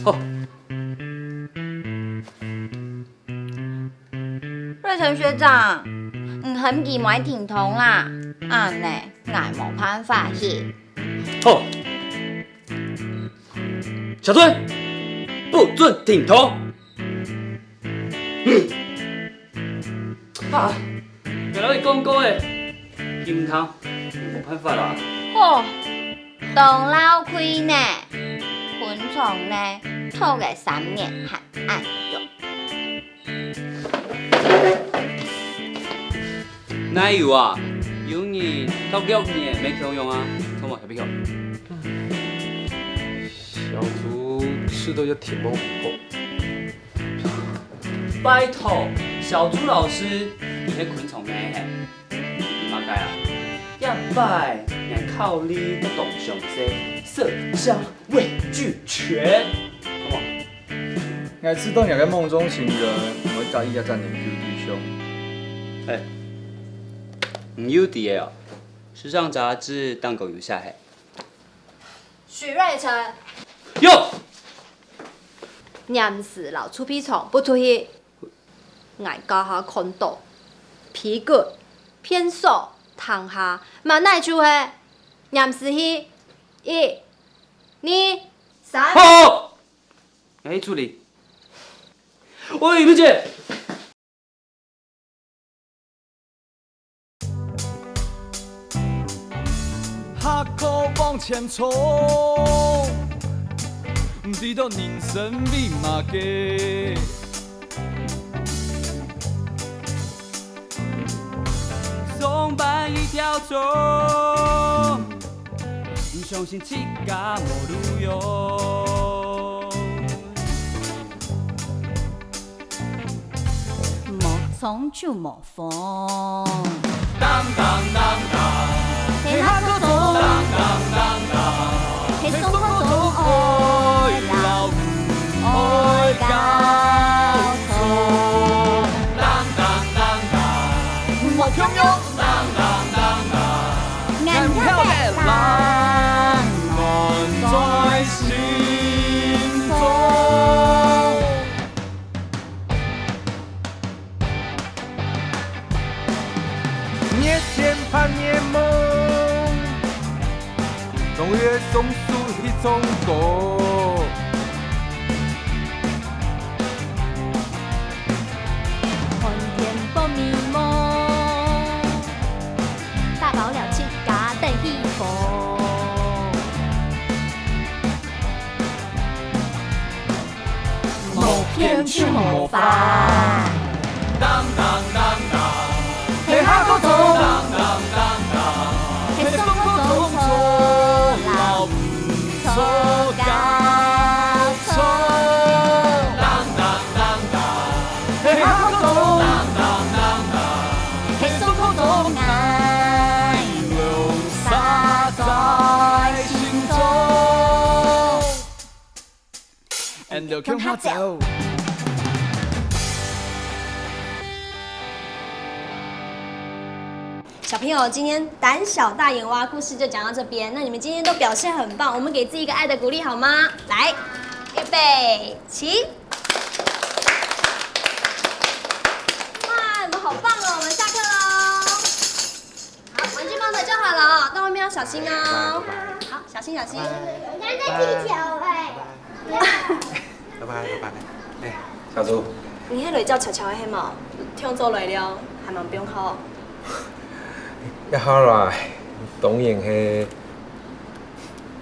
好，瑞成学长，很忌买停通啦，安尼俺冇办法去。好，小春，不准顶头。啊，原来你讲过的，金汤，冇办法啦。哦，洞老开呢，昆虫呢，拖个3年还爱用。哪有啊？有你到6年没调用啊？怎么还没调？小猪吃的也挺猛哦。拜托，小朱老师，你迄昆虫呢？你嘛该啊？一摆，眼靠你不懂上西，色香味俱全。好不？我知道你个梦中情人，我介意一阵研究对象。哎，唔有啲嘅哦，时尚杂志当狗有下嘿。许瑞成，哟，念死老出屁虫，不出去。俺家下看到皮骨偏瘦，躺下嘛耐出嘿，念死去1、2、3。好，哎，助理，喂，梅姐。哈口往前冲，直到人生密码给。松绑一条虫，相信自家无路用。莫从就莫放。当当当当，嘿哈个走，当当当当，嘿松个走，爱老爱高松。当当当当，莫强用，当当当当，眼飘嘅浪漫在心中。夜间盼夜梦，冬月松树一种果。看天不迷蒙，大不了自家等起步。莫偏就莫放。当当当当，嘿哈个走，当当当当，嘿松个走错，老错高错。当当当当，嘿哈个走，当当当当，嘿松个走爱留洒在心中。And 就向他走。小朋友，今天胆小大眼蛙故事就讲到这边。那你们今天都表现很棒，我们给自己一个爱的鼓励好吗？来，预备，起！哇，你们好棒哦！我们下课喽。好，玩具放着就好了哦，到外面要小心哦。好，小心小心。人家在踢球哎。拜拜拜拜。哎，小猪，你迄落叫悄悄的迄毛，听做来了，还蛮不用好。一好啦，当然是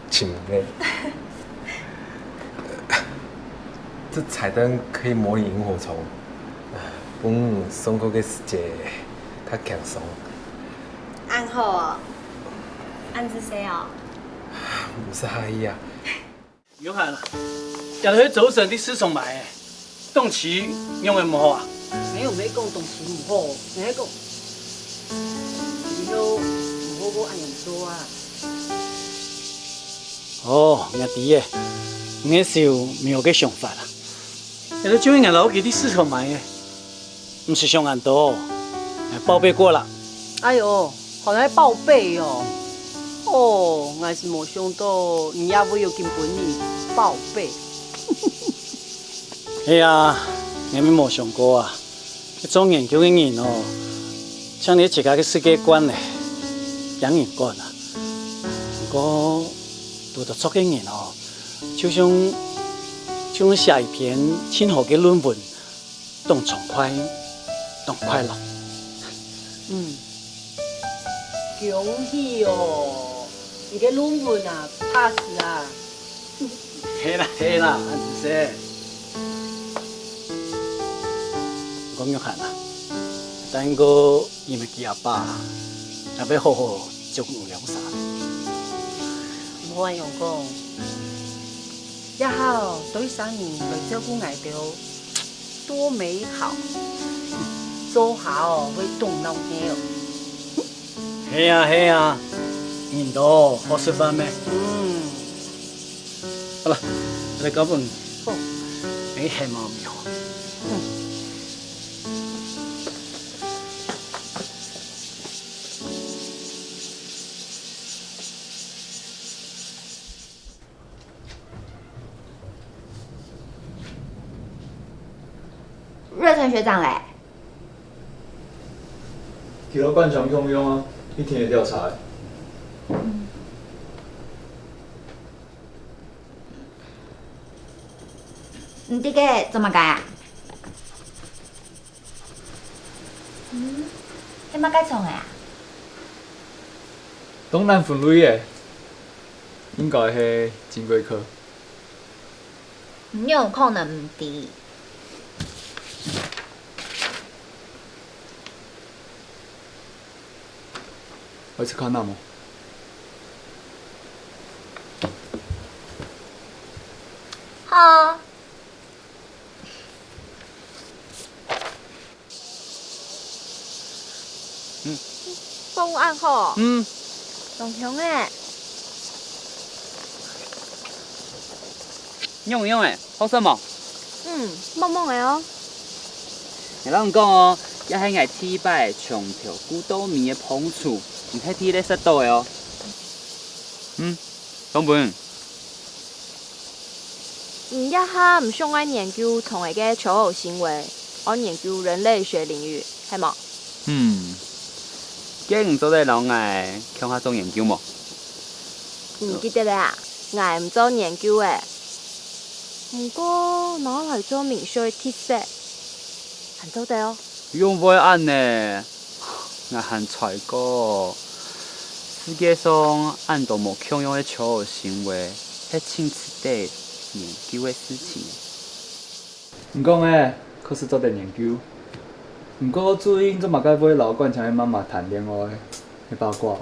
请的。这彩灯可以模拟萤火虫，生活的世界较轻松。安好哦，安是谁哦？不是阿姨啊，约翰啦，夜头去早上啲思虫埋诶，当时用的唔好啊。没有讲东西唔好，你喺讲，以后唔好过按人多啊。哦，我知嘅，我是有妙嘅想法啦。夜头叫人老屋企啲思虫埋嘅，唔是上眼多，报备过啦。哎呦，好像在报备哦。哦，我是没想到你也会有金本你宝贝。哎呀，我们没想过啊，做研究的人哦，像你自家的世界观呢，养人观啊。不过读得出的人哦，就像写一篇很好的论文，当畅快，当快乐。恭喜哦！你的论文啊，pass 啊！嘿啦，安子说，我约翰啊，等个因为记阿爸，也要好好照顾梁山。无安用讲，也好，对三年来照顾爱着，多美好！做下哦，会动脑筋哦。嘿呀，人多好吃饭咩？好了，来搞本，好，你还冇妙。瑞成学长嘞，其他官场用用啊，一天的调查的。你这个怎么改啊？怎么改创的啊？当然分类的，应该是经过科。你有可能唔对。我去看那么。好。报案吼。龙雄诶。用诶，好什么？梦梦的哦。你老讲哦，也系挨铁摆长条古豆面的碰触，唔系铁咧识到的哦。东本。一下唔想爱研究虫类嘅求偶行为，我研究人类学领域，系冇？既然做在老爱，向下做研究么？唔记得啦，我唔做研究诶。不过我系做明水铁色，很做得哦。用不会按呢？我还猜过，世界上按都无强用的求偶行为，系亲自地研究的事情。唔讲诶，可是做点研究。不过注意，做嘛该不会老惯常跟妈妈谈恋爱，的八卦，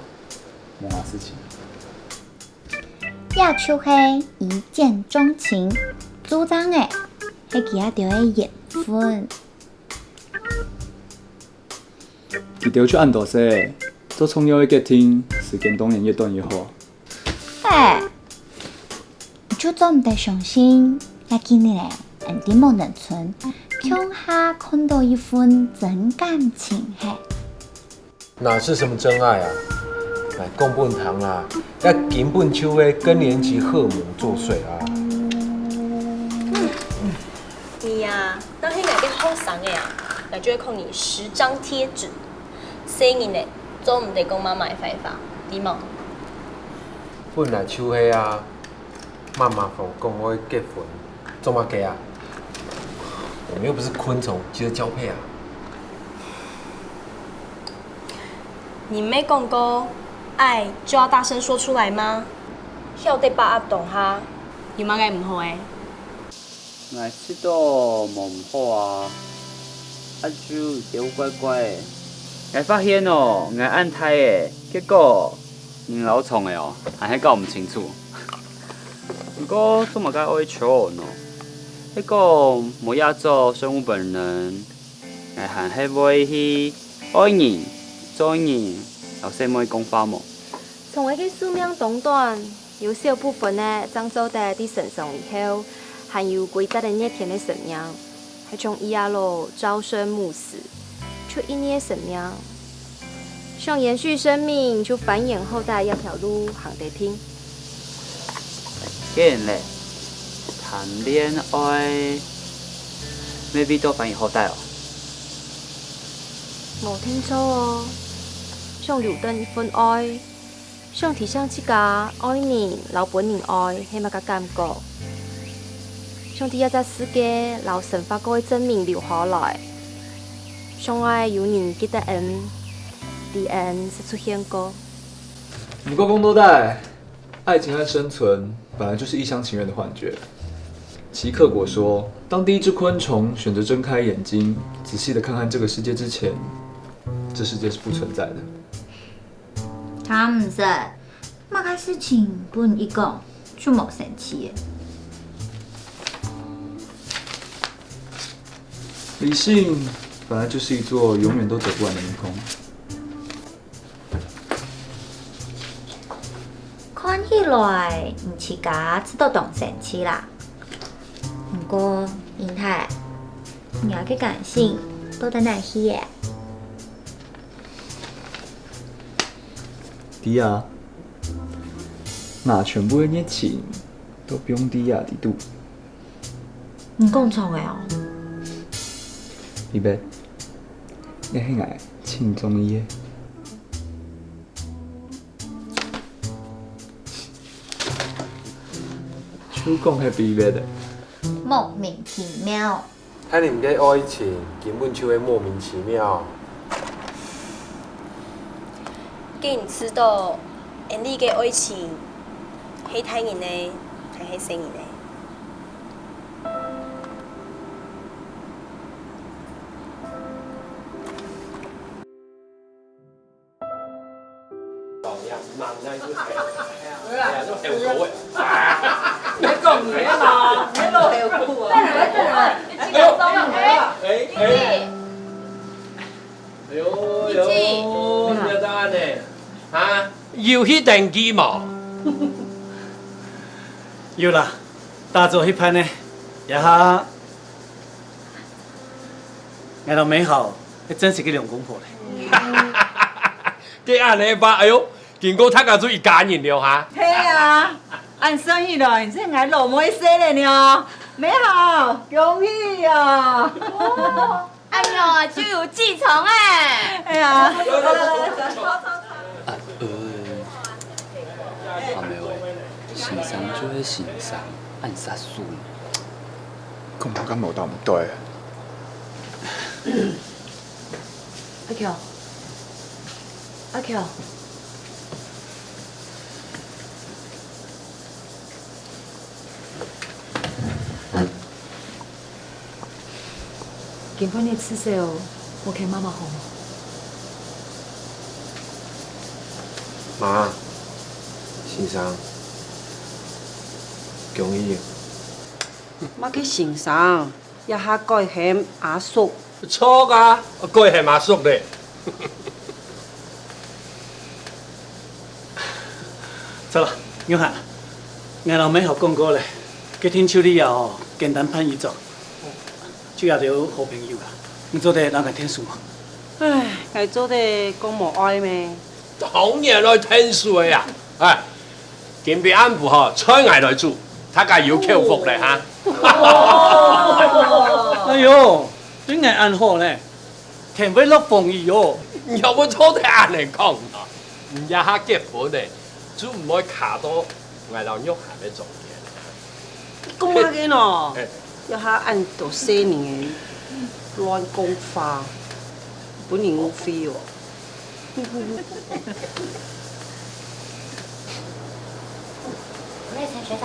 无啥事情。也就是一见钟情，主张的，迄其他就会缘分。一定要去按大说，做重要的决定，时间当然越短越好。你就做唔得相信，那今年嘞，人哋冇能存，向下看到一份真感情嘿。哪是什么真爱啊？来讲本堂啦，要根本就会更年期荷尔蒙作祟啊！你呀，当迄个嘅好生的啊，那就会靠你10张贴纸，生人嘞，做唔得讲妈妈的坏话，对吗？本来就迄啊，妈妈否讲我要结婚，做嘛给啊？我们又不是昆虫，急着交配啊！你没讲过爱就要大声说出来吗？晓得把握当下，有乜嘅唔好诶？我知道冇唔好啊，就叫乖乖的。我发现哦，我按胎的，结果老宠的哦，还係搞唔清楚。不过做乜该爱求偶呢？迄个冇亚洲生物本能，我还係會去愛人、做人，有什麼講法冇？从我嘅寿命短短，有少部分呢，长做在啲身上以后，含有规则的那天的生命，还从伊阿路朝生暮死，就一年生命，想延续生命，就繁衍后代一条路行得通。既然咧，谈恋爱，maybe 都繁衍后代哦。冇聽錯哦，想留等一份愛，想提倡自家愛人、留本人愛，係乜個感覺？想喺一個世界留神法過嘅證明留下來，想愛有人記得恩，啲恩是出現過。不过公多代，爱情和生存本来就是一厢情愿的幻觉。齐克果说，当第一只昆虫选择睁开眼睛，仔细的看看这个世界之前，这世界是不存在的。汤姆森，乜嘅事情本一講就冇生氣嘅。理性本来就是一座永远都走不完的迷宫。看起來唔似假知道動生氣啦。不過英太，你嘅感性都在哪去嘅？迪亞，那全部嘅熱情都不用迪亞啲度。你講錯嘅哦。你別，你係愛輕中意嘅。手講係比別的。莫名其妙。睇你唔嘅愛情，根本就會莫名其妙。既然知道，你嘅愛情係睇人呢，係生人呢？你講嘢嘛？你攞條褲啊！你答案呢？啊？要去電機冇？有啦，大做迄盤呢，一下愛到美好，迄真是個兩公婆咧。這安尼吧，哎呦，見過他家做一家人了哈。係啊，按生意來，你這愛老妹死了呢，美好，恭喜啊！哎呦，就有繼承哎！哎呀，阿妹喂，欣賞就係欣賞，按殺數。咁我咁冇當唔對。阿喬，阿喬，今晚你吃飯哦，我給媽媽好嗎？媽，先生，恭喜！乜嘅先生，一下改喊阿叔。錯啊，佢係馬叔咧。走啦，約翰，我老妹學講過咧，佢聽秋你哦，簡單判一種，就也條好朋友啦。你做得哪個天數嘛？唉，係做得講無愛咩？當然來聽書呀，哎，見別安撫嗬，催挨來做，他家要口福咧嚇。哎呦，對我安好咧，田會落風雨哦。有冇錯得安尼講啊？唔一下結婚咧，就唔可以卡到挨到喐下咧做嘢。講下嘅喏，一下按到4年亂講話，本年我飛喎。我係陳學長，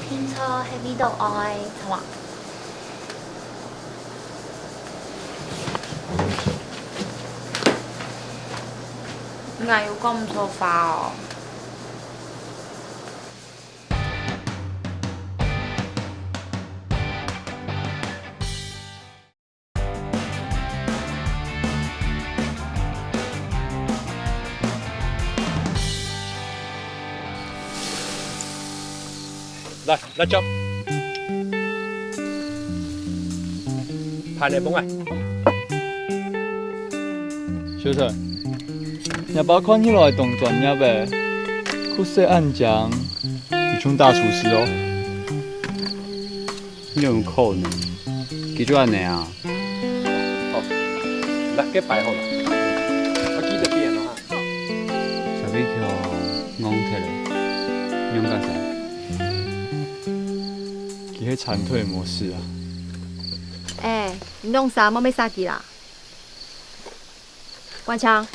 聽錯係邊度愛係嘛？點解要咁錯化哦？來做，拍你幫啊！小陈，你把看起来当专业呗，酷色暗酱，你像大厨师哦。你有可能，记住安尼啊。哦，来，给摆好了，我记得变了哈。小米球昂起来，用干啥？伊迄残退模式啊。你弄啥？莫要杀鸡啦！关枪。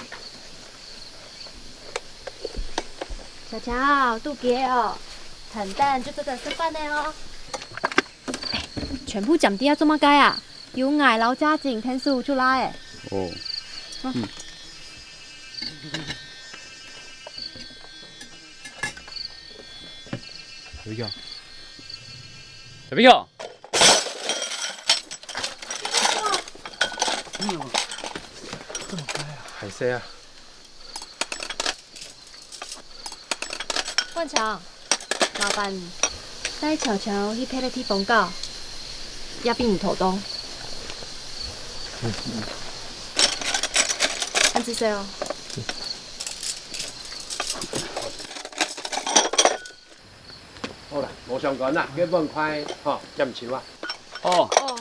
小乔，肚给哦，很淡就这个吃饭的哦。全部giảm低做乜解啊？有捱老家境天數出來誒。哦。嗯。小米球，小米球。这么开啊？海谁啊？冠强，麻煩帶巧巧去配個鐵廣告，也俾唔妥當。安子細哦。好啦，冇上講啦，幾分塊，嗬，入唔少啊。哦。哦。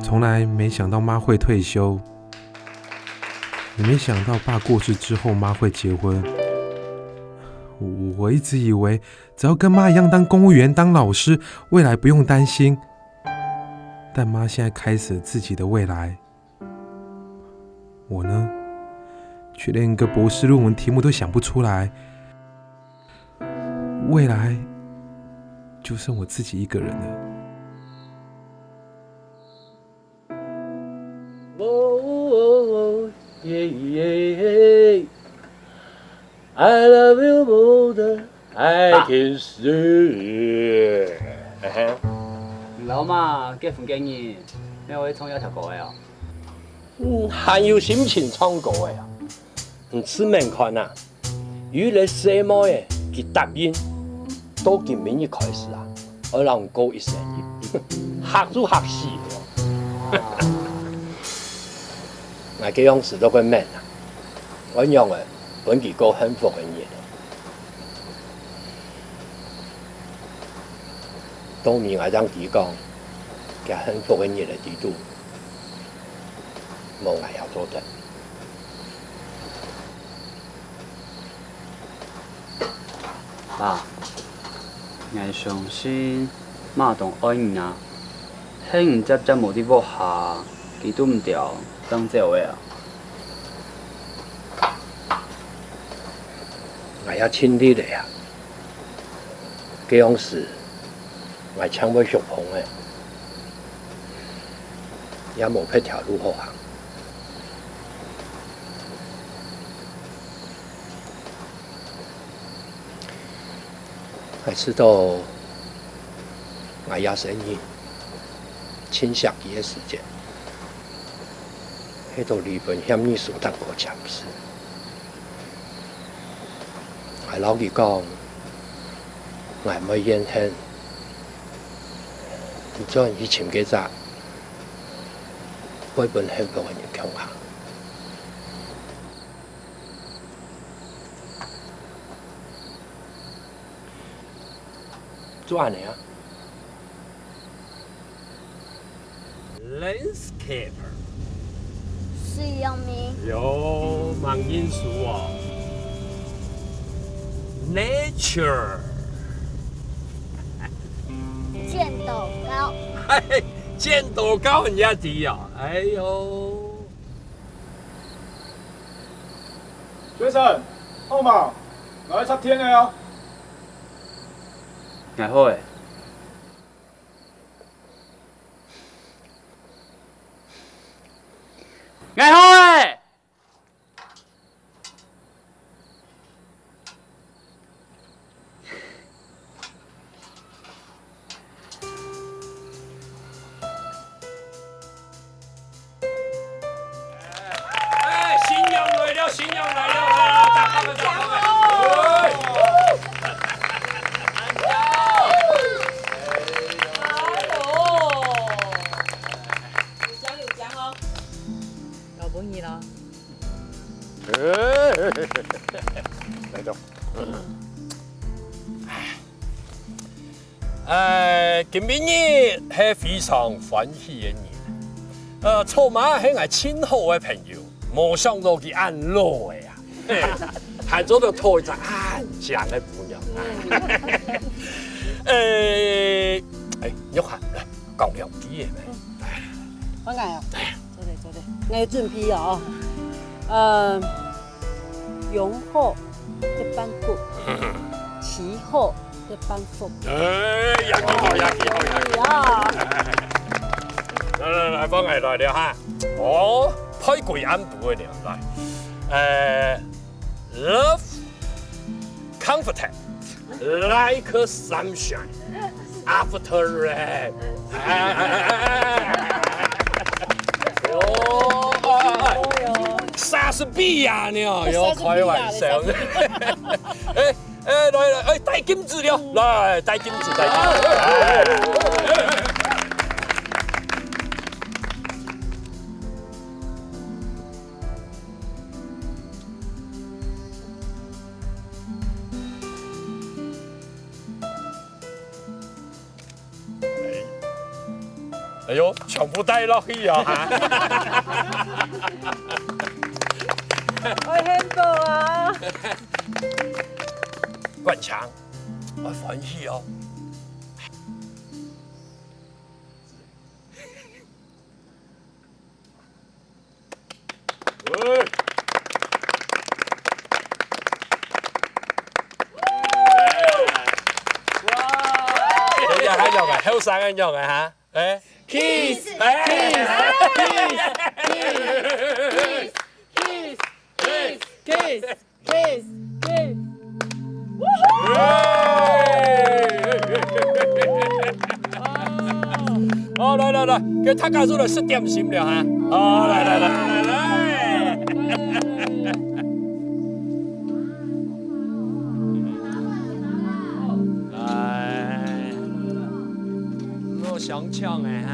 从来没想到妈会退休，也没想到爸过世之后妈会结婚。我一直以为只要跟妈一样当公务员、当老师，未来不用担心。但妈现在开始了自己的未来，我呢，却连一个博士论文题目都想不出来。未来就剩我自己一个人了。I love you more than I can say。老嘛，結婚幾年，你可以創一條歌嘅啊？還有心情唱歌嘅啊？唔似明看啊，與你細妹嘅佢答應，到今明日開始啊，我讓歌一生日，嚇都嚇死我。我這樣子都會明啊，我認為本期歌幸福嘅嘢。當面我將佢講，嘅幸福嘅嘢嚟地度，冇我要做的。爸，我相信媽同愛你啊，輕唔接接無啲落下，佢都唔掉，當走嘅啊。我要親啲嚟啊！這樣事我搶唔上碰嘅，也冇一條路好行。我知道我要生意，傾向佢嘅時間，喺度離婚協議書當過簽字。我老佢講，我唔怨恨，將以前嘅責，每本幸福嘅人強行。做安尼啊 ？Landscaper 是有名。有盲因素哦。Nature 箭斗高。嘿，箭斗高人家知啊！哎呦，先生，好嘛，我去插天的啊。捱好誒。捱好誒。新娘来了啊！打开门，打开门。本意啦。来着。今晡日係非常歡喜嘅日。草媽係我親好嘅朋友，冇想到佢安老嘅啊，係做到拖一隻安詳嘅姑娘。玉涵，講兩句嘅咩？我嗌啊，做嚟，我要準備啊，擁好一班福，持好一班福。呀！來，幫我來了哈，我開貴安部嘅了來，love comforted like sunshine after rain。莎士比亞呢？有開玩笑。來，戴金子了，來戴金子。哎呦，全部戴落去啊！我聽過啊。冠強，我歡喜哦。哇！喺用嘅，後生嘅用嘅嚇，誒。Kiss， 好，來，給他家做了10點心了哈。好，來。我想唱哎哈。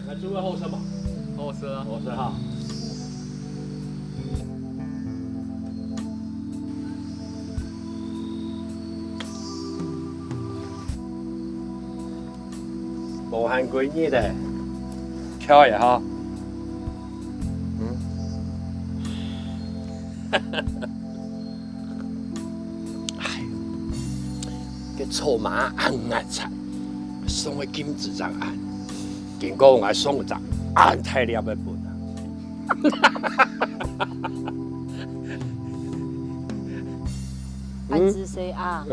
來，諸位後生吧。後生哈。無限貴熱的，巧也哈。cái草麻ăn ngạt菜，送個金子張ăn，經過我送個張ăn太了嘅本安子誰啊？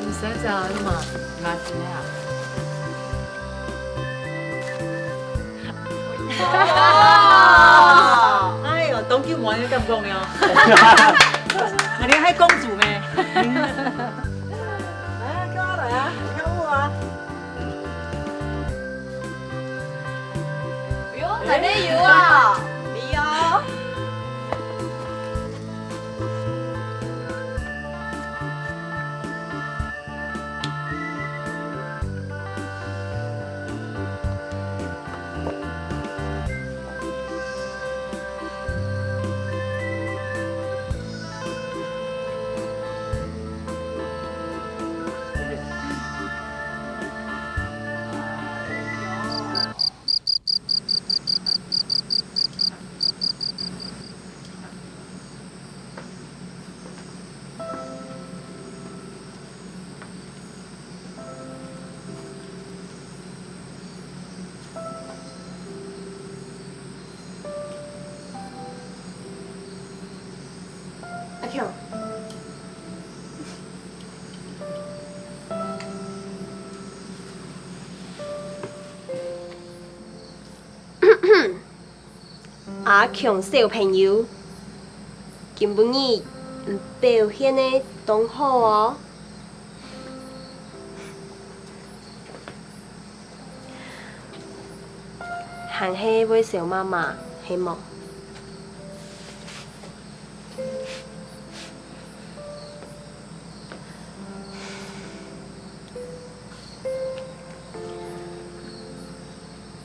唔使就嘛，買咩啊？哎呦，當叫我嘅感覺了。你係公主咩？來啊，跟我來啊，跳舞啊！喲，嚟咩搖啊？你啊！强。阿强小朋友，今晡日表现的当好哦。还是要小妈妈，希望。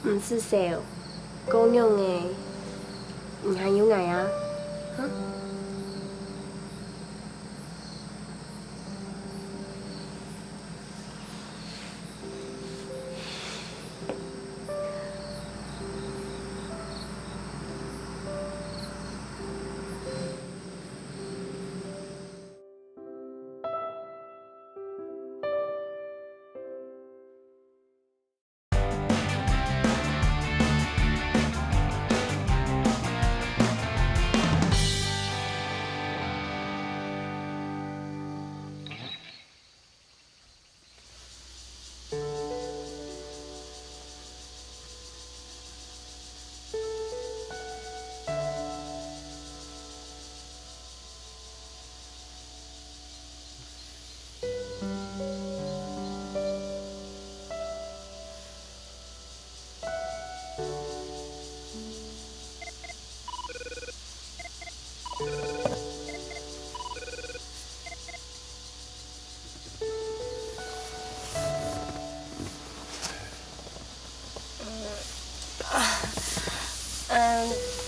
唔是小，姑娘诶，唔还有爱啊？哈？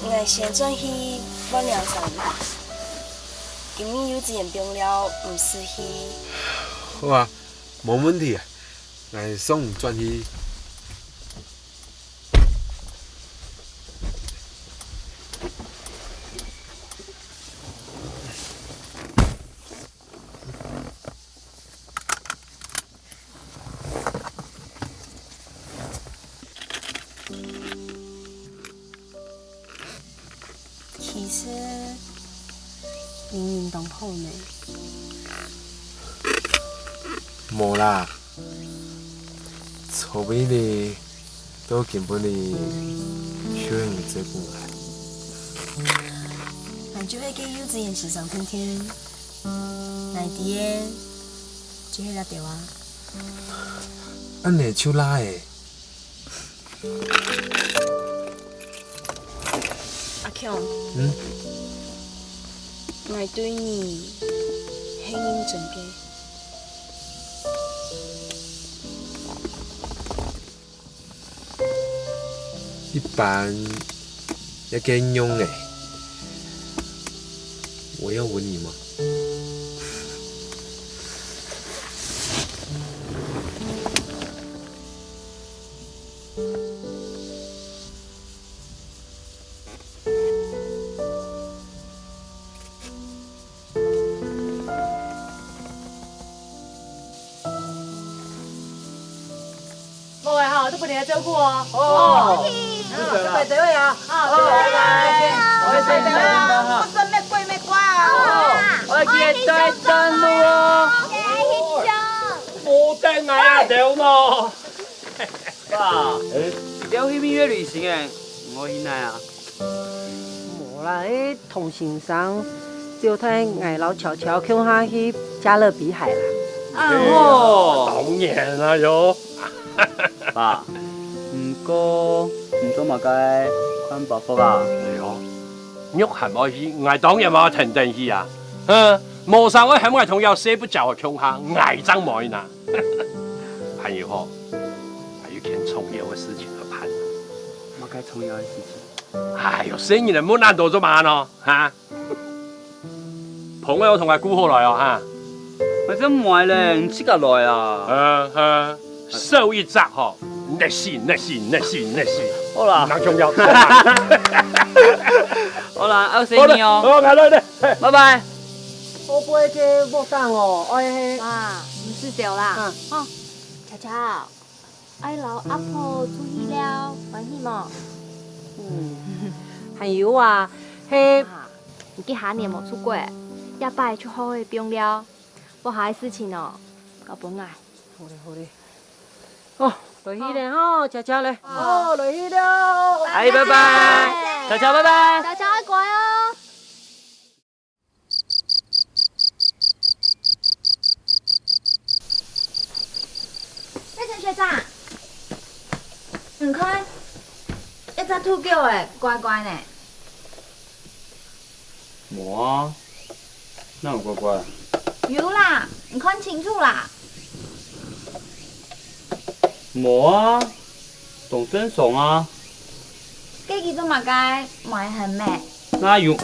我先转去万良山，今日幼稚園病了，唔是去。好啊，冇問題啊，我送你轉去。其實你運動好呢？冇啦，草尾呢都根本呢少人照顧我。俺就會給幼稚園時常天天，奶爹就係那條啊。安尼手拉誒。阿強。嗯。我對你很認真嘅。一般一個用誒，我要吻你嗎？各位哈，都不停地照顧哦。哦。這位啊。我係這位啊。我真咩貴咩乖啊。我記得真咯。冇得挨啊條咯。爸，你要去蜜月旅行誒，我去哪啊？冇啦，誒同行上就睇挨老悄悄向下去加勒比海啦。哦，當然啦喲。爸，唔過唔做乜嘅看伯父啊？係哦，喐係咪去？我當然冇停定去啊！冇啥我係咪同有睡不着嘅窮下，挨爭冇呢？還有嗬，還有件重要嘅事情要辦。乜嘅重要嘅事情？哎呦，生意人冇難度咗嘛咯嚇！朋友同我估好耐哦嚇。我真唔係咧，唔即刻來啊！收一扎嗬，叻先。好啦，唔重要。好啦，我先你哦。好，來咧，拜拜。我不會嘅莫當哦，哎。哇，唔是小啦。哦，巧巧，愛老阿婆出去了，關係麼？還有啊，嘿，你幾下年冇出國？一摆出好的病了，我下的事情哦，交本爱。好嘞，好嘞。哦，落去咧吼，吃吃咧。哦，落去了。阿姨拜拜，小乔拜拜。大家乖哦。佩晨学长，唔看，一只兔叫的乖乖呢。无啊，哪有乖乖？有啦，你看清楚啦。无啊，董真爽啊。计记做嘛该买很美。哪有？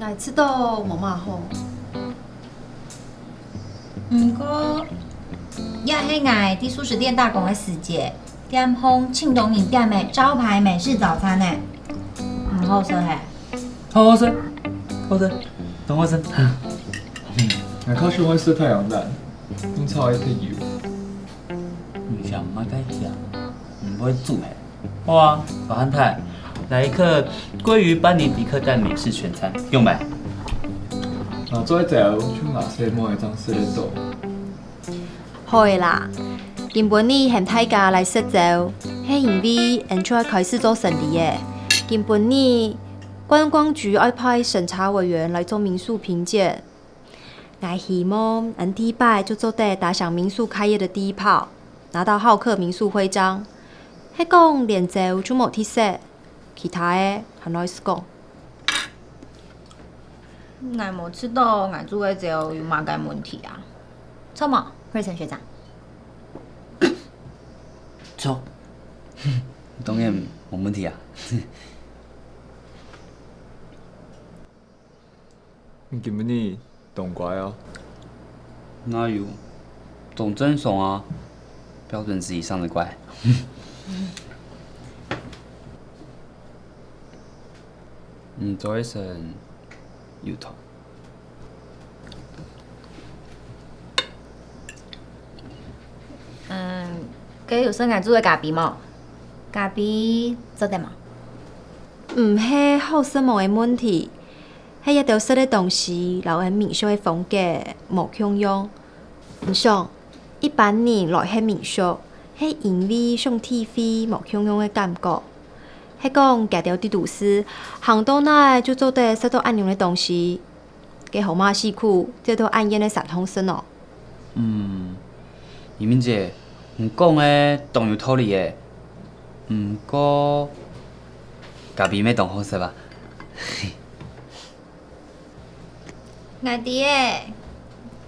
爱吃到无嘛好。不过，也是我伫素食店打工的时节，店烘庆东饮店的招牌美式早餐呢，唔好食嘿。好吃，好吃，等我吃。还靠去外吃太阳蛋，用炒一片油。唔想买该吃，唔会煮嘿。好啊，老汉太，来一克鲑鱼班尼迪克蛋美式全餐，用没？啊，做一条去拿西莫的张四咧做。好诶啦，根本你嫌大家来食粥，迄因为因出来开始做生意诶。根本你观光局爱派审查委员来做民宿评鉴。我希望因第一摆就做得打响民宿开业的第一炮，拿到好客民宿徽章。迄讲连粥就无特色，其他诶还老实讲。我无吃到我煮的粥有嘛个问题啊？错冇，慧晨学长。错，当然没问题啊。你根本你懂乖哦。哪有？懂真爽啊，标准值以上的乖。做一声油头。佮有生我煮的咖啡冇？咖啡做得冇？唔系好食无的问题，迄一条食的东西，留喺民宿的风格，无共用。唔想一般人来迄民宿，迄因为上体费无共用的感觉。迄讲家条伫都市，行到哪就做得食到按样的东西，给好马西苦，这都按样的三通生哦。移民姐，唔讲的当有道理的，唔过咖啡咩当好食吧？我伫诶，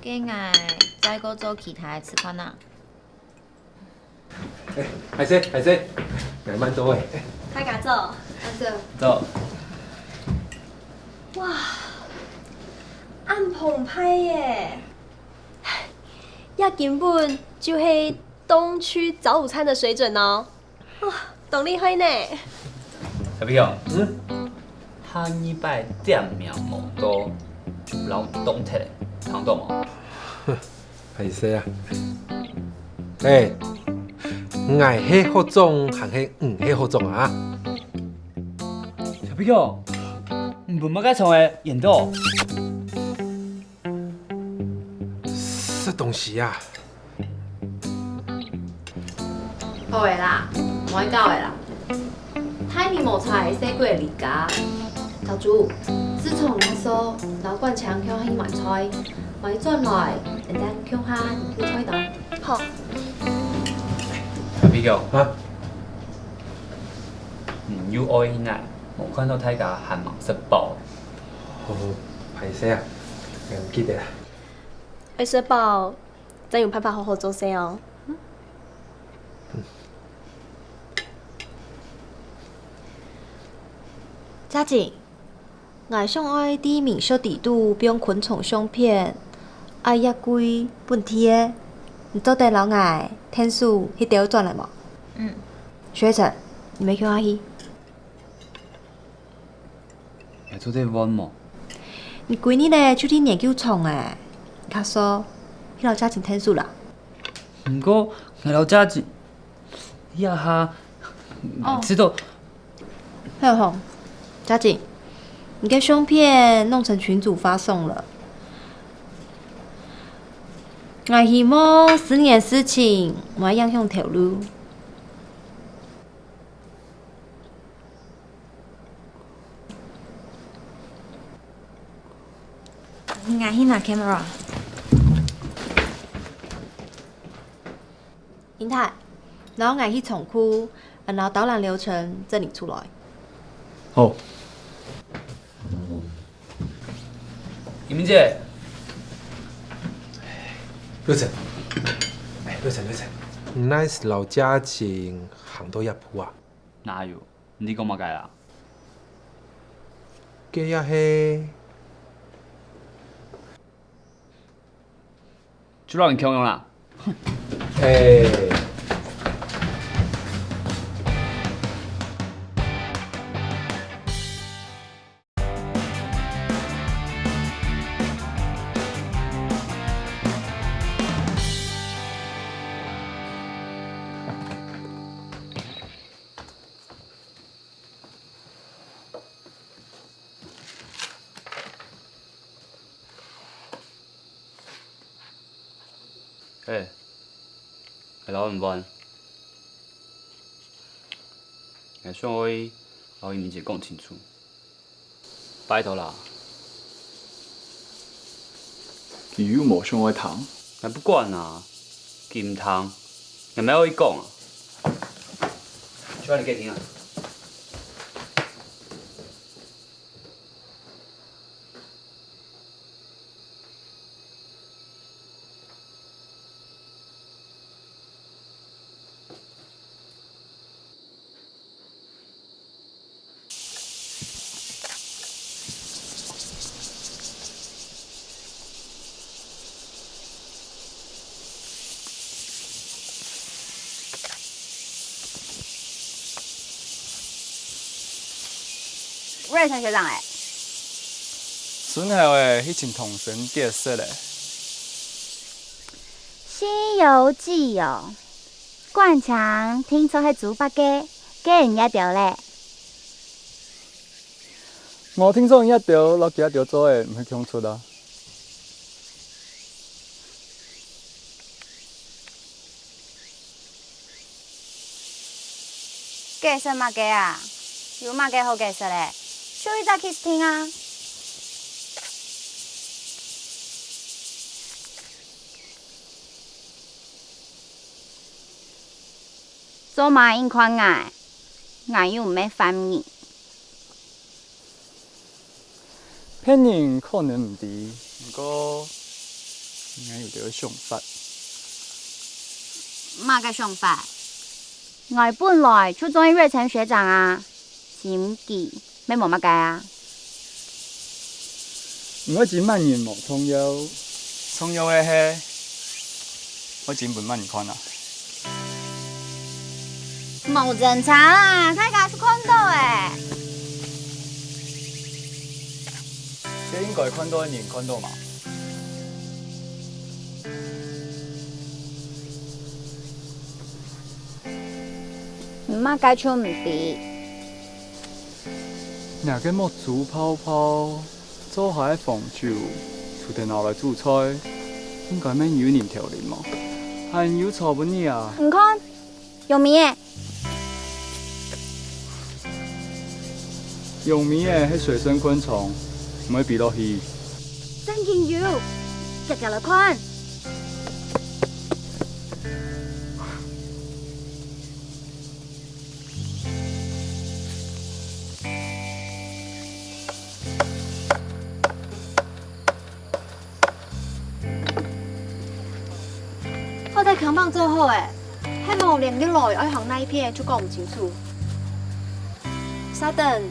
给我再个做其他的吃饭啊。海生，我慢做诶。开家做，走。哇，暗澎湃耶！呀，根本就是东区早午餐的水准哦。哇，懂厉害呢。小朋友，下一摆店名无多，老懂摕嘞，听懂无？海生啊，哎，我迄好种，还是迄好种啊？小朋友，唔不该从诶演到。这东西啊，好诶啦，唔爱教诶啦。太年无菜洗过离家，头主，自从我说老管强向去买菜，买转来，人家向下去菜档。好。小朋友，有爱奶，无看到大家喊忙食饱。海生啊，我唔记得啦。爱吃饱，咱有办法好好做事哦。嘉靖，我想爱伫民宿地度用昆虫相片，爱一贵半天，你做得老爱天数迄条转来无？学成，你没看下去？会做这弯么？你闺女咧就伫研究创诶，他说迄老家真天数啦。不过我老家是呀哈，知道。还有吼，嘉景，你跟胸片弄成群组发送了。我希望10年事情我影响投入。我去拿 camera。英泰，然后我去重库，然后导览流程整理出来。好。李明姐，热忱，热忱，那是老家境行到一铺啊？哪有？你讲嘛解啦？计也是。就让你强用啦。老唔完，想我老伊面姐讲清楚，拜托啦。伊有无想我谈？我不管啊，伊唔通，也没有伊讲啊。就让你给听啊。瑞成学长哎，孙后的迄阵童神角色嘞，《西游记》哦，冠强听说迄猪八戒，给人家掉嘞。我听说伊一条落几条做的，唔去强出啊。解释嘛解啊，有嘛解好解释嘞？小伊早去听啊。做嘛应看爱，爱又唔免翻译。骗人可能唔对，不过应该有条想法。嘛个想法？我本来就中意瑞成学长啊，心机咩无乜解啊？我真万人无创优，创优的迄，我真不万人看啊。冇正常啦，大家是看到诶。这应该看到的人看到嘛？唔嘛解出唔对。若个木竹泡泡做下防酒，厝电脑来煮菜，应该免有人调理嘛？还有错不呢啊？唔看，有名诶。用米的迄水生昆虫，唔会比落去。真见有，日日来看。我哋强棒做好诶，希望连日来爱行那一片就讲唔清楚。稍等，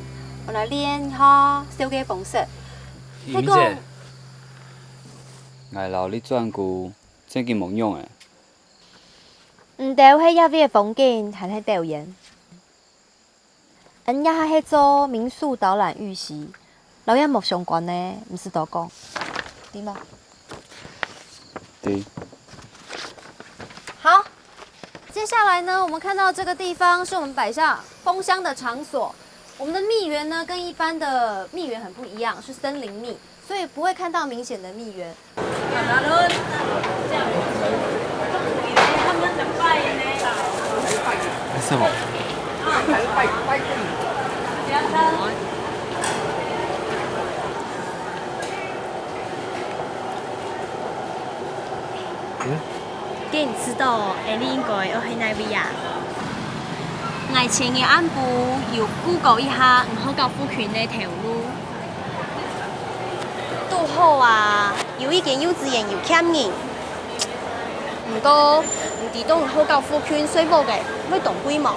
我来练一下小嘅方式。李明姐，我留你转句，真件冇用诶。唔掉喺一邊嘅風景，係喺導演。人家係做民宿導覽預習，老眼目相关呢，唔是多讲，对吗？对。好，接下来呢，我们看到这个地方是我们摆下蜂箱的场所。我们的蜜源呢，跟一般的蜜源很不一样，是森林蜜，所以不会看到明显的蜜源。什么？既然知道，你应该要去哪位啊？我前嘅暗部要 Google 一下唔好到福泉呢條路。都好啊，有一間幼稚園要欠人，唔過唔知道唔好到福泉水務嘅，要動幾毛？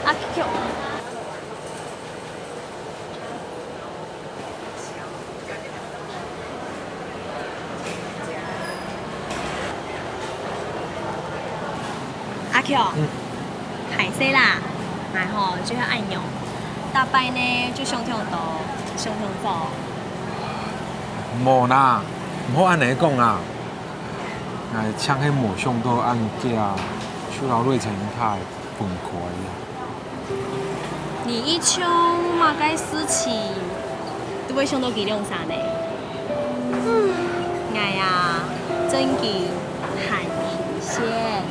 阿 Q。阿 Q，係死啦，然後就要按用，大擺呢就上向度，上向走。无啦，唔好安尼讲啦。哎，抢迄魔上都按价，手老瑞才太崩溃啊！你一冲嘛該事情，都會想到幾兩啥呢？我呀，真嘅很新鮮。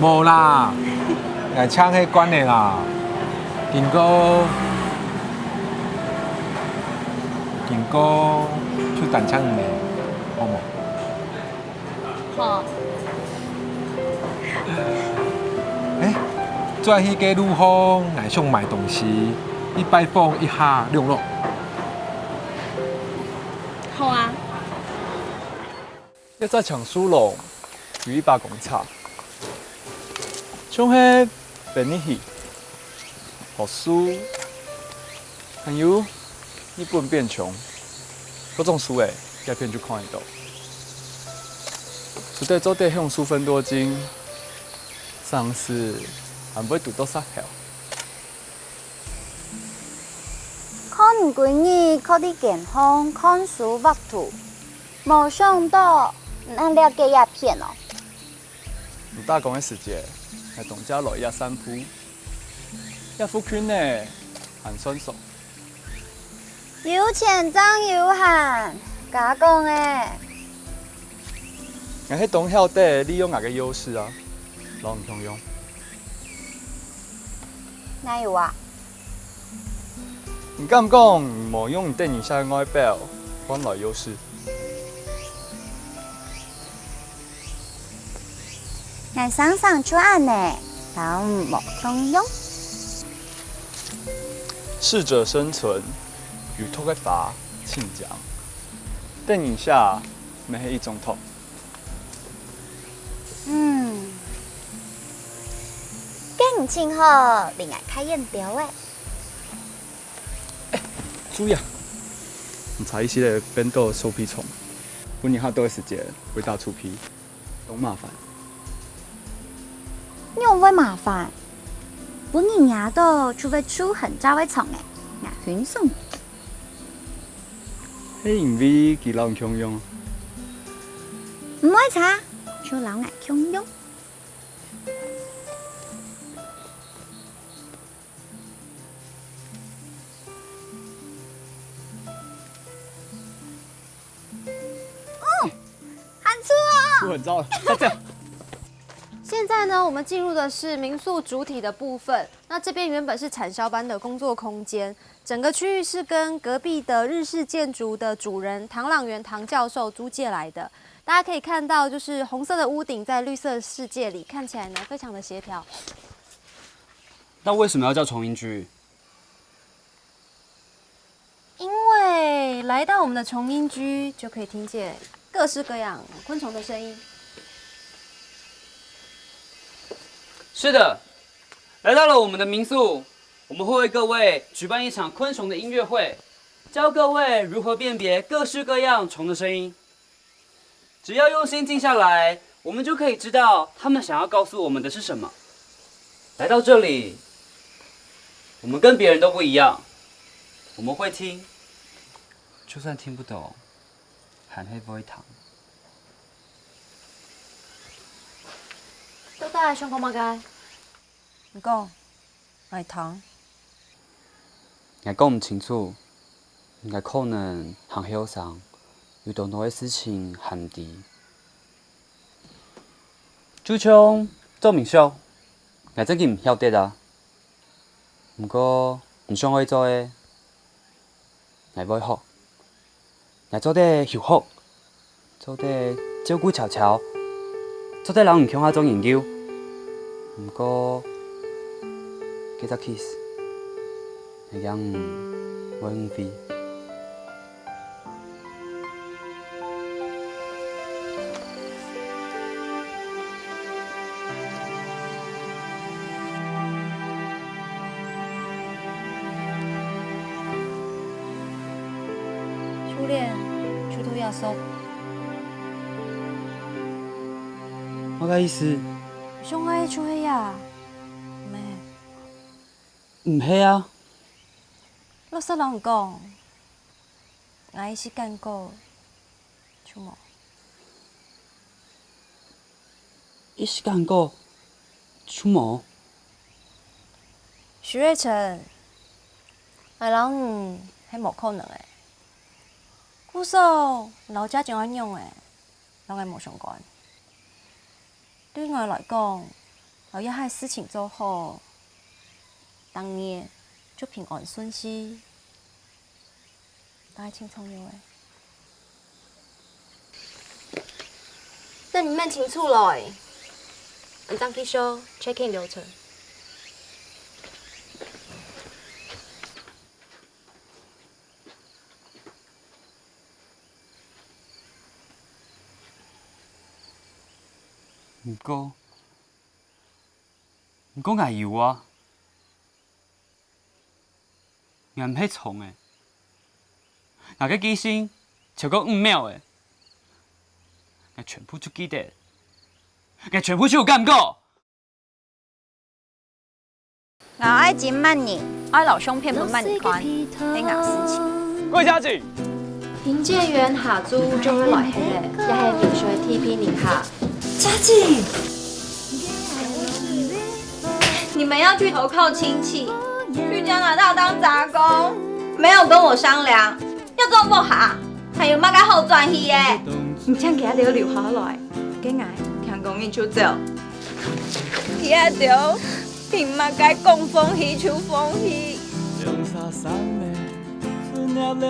无啦，哎，抢迄关的啦。經過出單槍嘅，好冇？好。做迄個路方，我想買東西，一拜訪一下兩路。好啊。要在搶書樓有一把公叉，像迄便利戲、學書，還有日本變窮，各種書誒，一片就看得到。除對做對向書分多金，上市還不會讀到殺票。看唔幾日，靠啲健康，看書畫圖，冇想到咱了解鴉片哦。唔打工嘅時節，係同家來一散步，一副圈呢，很酸爽。有錢爭有閒，假講誒。我喺懂曉得利用我嘅優勢啊，老唔通用。哪有啊？唔敢講，冇用電影下嘅外表換來優勢。我想想出案呢，但冇通用。適者生存，與托嘅法親講。電影下咪係一種托。更清好，另外開眼條誒。注意啊！唔查一些的變豆收皮蟲，半年後多嘅時間會大出皮，懂麻煩。你又會麻煩，本年也都除非出很早嘅蟲誒，我輕鬆。係因為佢老強用。唔會查，就老我強用。很糟了，再这样。现在呢，我们进入的是民宿主体的部分。那这边原本是产销班的工作空间，整个区域是跟隔壁的日式建筑的主人唐朗元唐教授租借来的。大家可以看到，就是红色的屋顶在绿色世界里看起来呢，非常的协调。那为什么要叫重音居？因为来到我们的重音居，就可以听见各式各样昆虫的声音。是的，来到了我们的民宿，我们会为各位举办一场昆虫的音乐会，教各位如何辨别各式各样虫的声音。只要用心静下来，我们就可以知道他们想要告诉我们的是什么。来到这里，我们跟别人都不一样，我们会听，就算听不懂，还不会糖。到底想讲乜嘅？你讲，爱糖。我讲唔清楚，我可能行后上有多多的事情含滴。就像做明星，我真嘅唔晓得啊。不过唔想去做嘅，我會學。我做得休學，做得照顧悄悄，做得人唔向下做研究。不過，幾隻 kiss，我講我唔飛。初恋，出头亚索。我嘅意思，上海出去呀？唔係啊。老實人講，我是感覺出冇。一時間過，出冇。徐瑞成，我人係冇可能嘅。故數老家怎樣用嘅，攏係冇相關。對我來講，我一係事情做好，當然就平安順遂，大家輕鬆有誒。那你問清楚來，我當去說 check-in 流程。唔過我有啊，我唔係蟲誒，我嘅記性超過5秒誒，我全部都記得，我全部都有感覺。我愛金曼妮，愛老兄片本曼妮款，你雅思情。魏家景，營建員下租就會來起咧，也係平水 TP 寧下。嘉靖，你們要去投靠親戚，去加拿大當雜工，沒有跟我商量，要做不好，還有乜嘅後轉去耶？唔請佢一定要留下來，驚嗌聽講你就走。一定憑乜嘅講風氣出風氣？兩沙山的存入了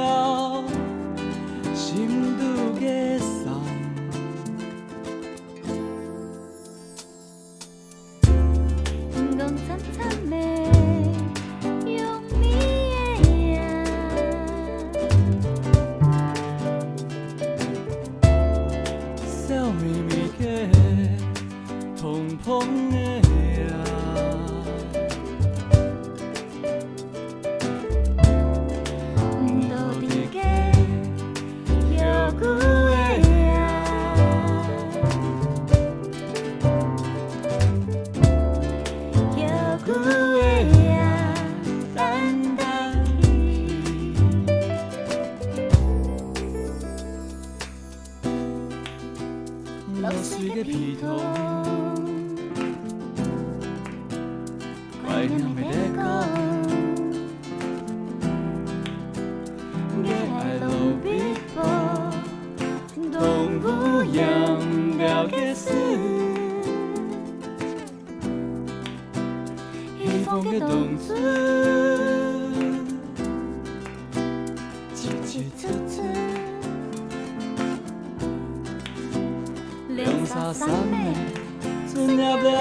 心度嘅山。兩沙山的存入了